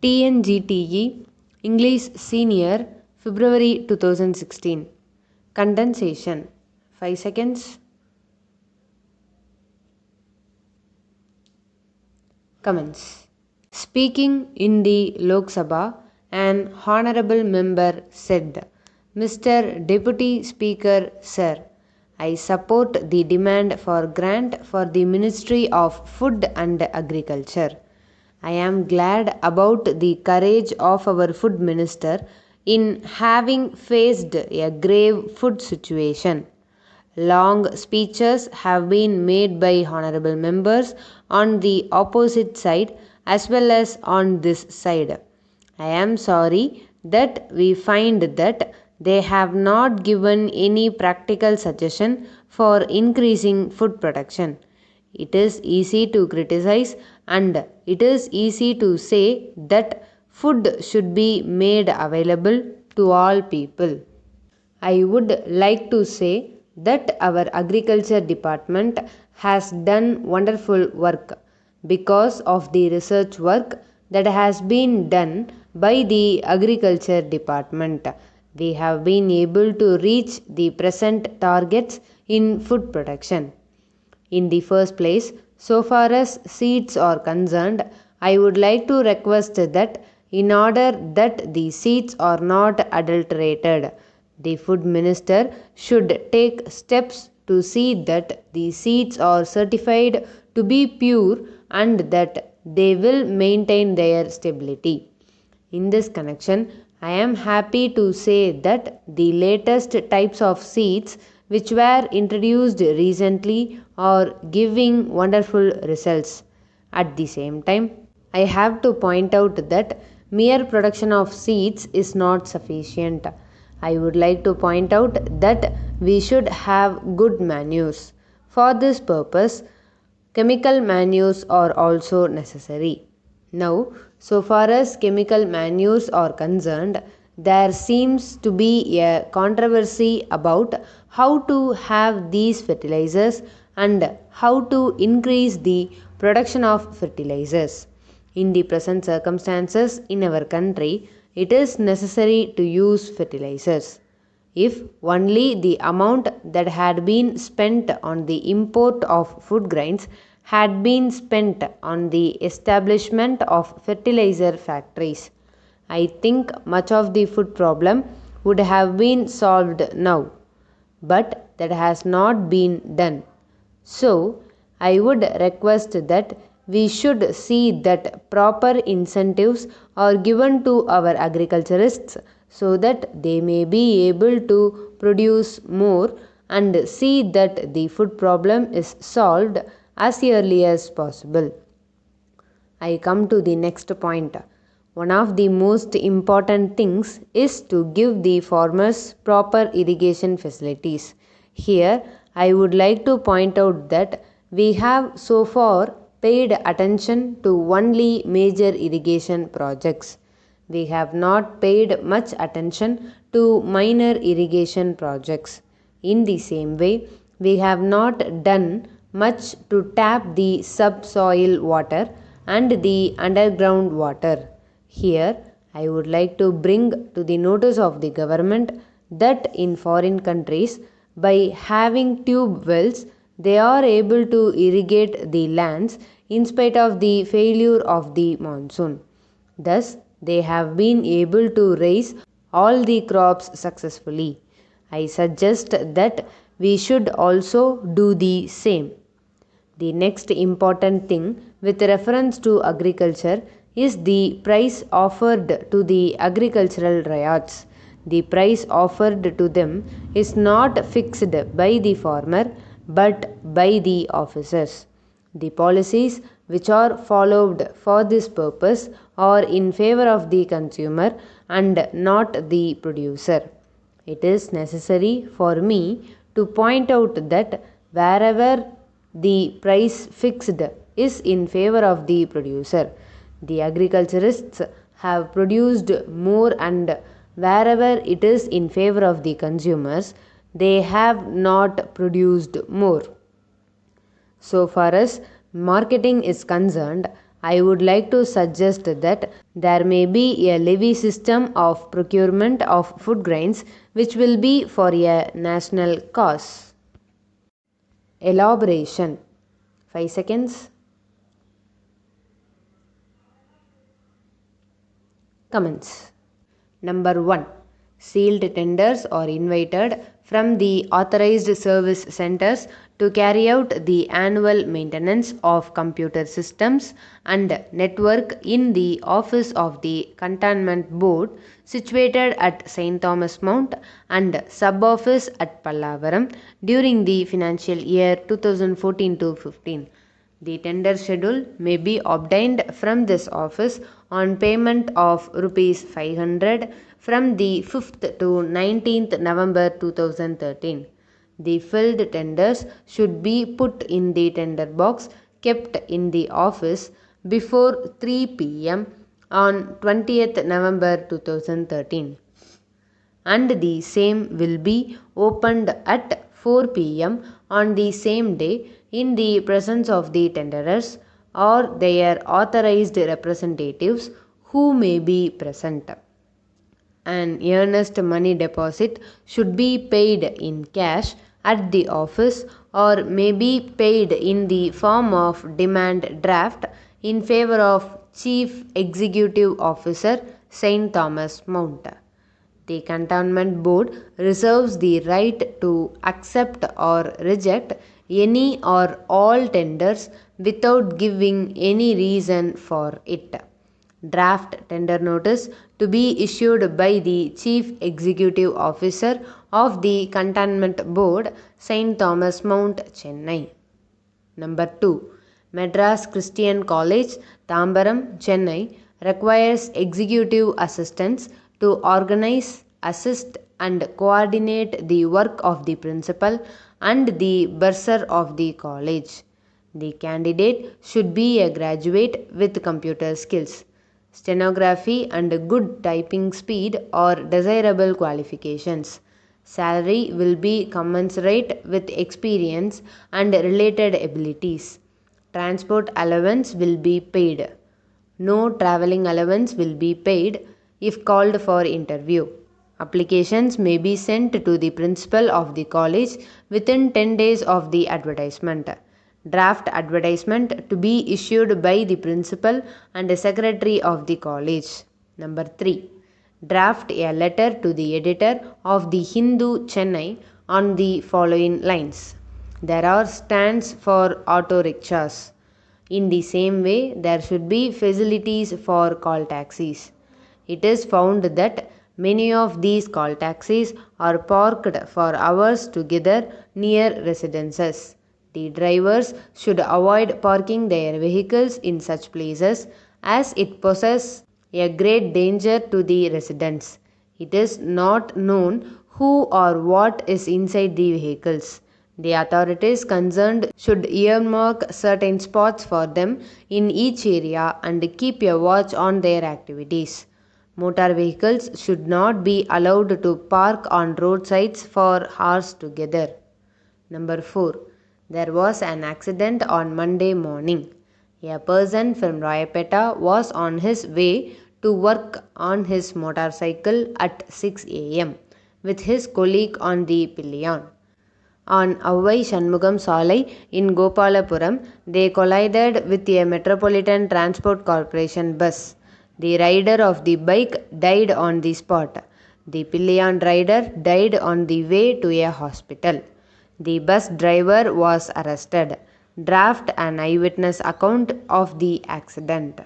TNGTE English Senior February 2016. Condensation 5 seconds. Comments. Speaking in the Lok Sabha, an honorable member said, "Mr. Deputy Speaker, Sir, I support the demand for grant for the Ministry of Food and Agriculture. I am glad about the courage of our Food Minister in having faced a grave food situation. Long speeches have been made by honorable members on the opposite side as well as on this side. I am sorry that we find that they have not given any practical suggestion for increasing food production. It is easy to criticize and it is easy to say that food should be made available to all people. I would like to say that our agriculture department has done wonderful work because of the research work that has been done by the agriculture department. We have been able to reach the present targets in food production. In the first place, so far as seeds are concerned, I would like to request that in order that the seeds are not adulterated, the food minister should take steps to see that the seeds are certified to be pure and that they will maintain their stability. In this connection, I am happy to say that the latest types of seeds which were introduced recently are giving wonderful results. At the same time, I have to point out that mere production of seeds is not sufficient. I would like to point out that we should have good manures. For this purpose, chemical manures are also necessary. Now, so far as chemical manures are concerned, there seems to be a controversy about how to have these fertilizers and how to increase the production of fertilizers. In the present circumstances in our country, it is necessary to use fertilizers. If only the amount that had been spent on the import of food grains had been spent on the establishment of fertilizer factories, I think much of the food problem would have been solved now. But that has not been done. So, I would request that we should see that proper incentives are given to our agriculturists so that they may be able to produce more and see that the food problem is solved as early as possible. I come to the next point. One of the most important things is to give the farmers proper irrigation facilities. Here, I would like to point out that we have so far paid attention to only major irrigation projects. We have not paid much attention to minor irrigation projects. In the same way, we have not done much to tap the subsoil water and the underground water. Here, I would like to bring to the notice of the government that in foreign countries, by having tube wells, they are able to irrigate the lands in spite of the failure of the monsoon. Thus, they have been able to raise all the crops successfully. I suggest that we should also do the same. The next important thing with reference to agriculture is the price offered to the agricultural ryots. The price offered to them is not fixed by the farmer but by the officers. The policies which are followed for this purpose are in favor of the consumer and not the producer. It is necessary for me to point out that wherever the price fixed is in favor of the producer, the agriculturists have produced more, and wherever it is in favor of the consumers, they have not produced more. So far as marketing is concerned, I would like to suggest that there may be a levy system of procurement of food grains which will be for a national cause. Elaboration. 5 seconds. Comments. Number 1. Sealed tenders are invited from the authorized service centers to carry out the annual maintenance of computer systems and network in the office of the Cantonment Board situated at St. Thomas Mount and sub-office at Pallavaram during the financial year 2014-15. The tender schedule may be obtained from this office on payment of Rs 500 from the 5th to 19th November 2013. The filled tenders should be put in the tender box kept in the office before 3 p.m. on 20th November 2013, and the same will be opened at 4 p.m. on the same day in the presence of the tenderers or their authorized representatives who may be present. An earnest money deposit should be paid in cash at the office or may be paid in the form of demand draft in favor of Chief Executive Officer St. Thomas Mount. The Cantonment Board reserves the right to accept or reject any or all tenders without giving any reason for it. Draft tender notice to be issued by the Chief Executive Officer of the Cantonment Board, St. Thomas Mount, Chennai. Number 2. Madras Christian College, Tambaram, Chennai requires executive assistants to organize, assist and coordinate the work of the principal and the bursar of the college. The candidate should be a graduate with computer skills. Stenography and good typing speed are desirable qualifications. Salary will be commensurate with experience and related abilities. Transport allowance will be paid. No travelling allowance will be paid if called for interview. Applications may be sent to the principal of the college within 10 days of the advertisement. Draft advertisement to be issued by the principal and secretary of the college. Number 3. Draft a letter to the editor of the Hindu, Chennai on the following lines. There are stands for auto rickshaws. In the same way, there should be facilities for call taxis. It is found that many of these call taxis are parked for hours together near residences. The drivers should avoid parking their vehicles in such places as it poses a great danger to the residents. It is not known who or what is inside the vehicles. The authorities concerned should earmark certain spots for them in each area and keep a watch on their activities. Motor vehicles should not be allowed to park on roadsides for hours together. Number 4. There was an accident on Monday morning. A person from Rayapeta was on his way to work on his motorcycle at 6 a.m. with his colleague on the pillion. On Avai Shanmugam Salai in Gopalapuram, they collided with a Metropolitan Transport Corporation bus. The rider of the bike died on the spot. The pillion rider died on the way to a hospital. The bus driver was arrested. Draft an eyewitness account of the accident.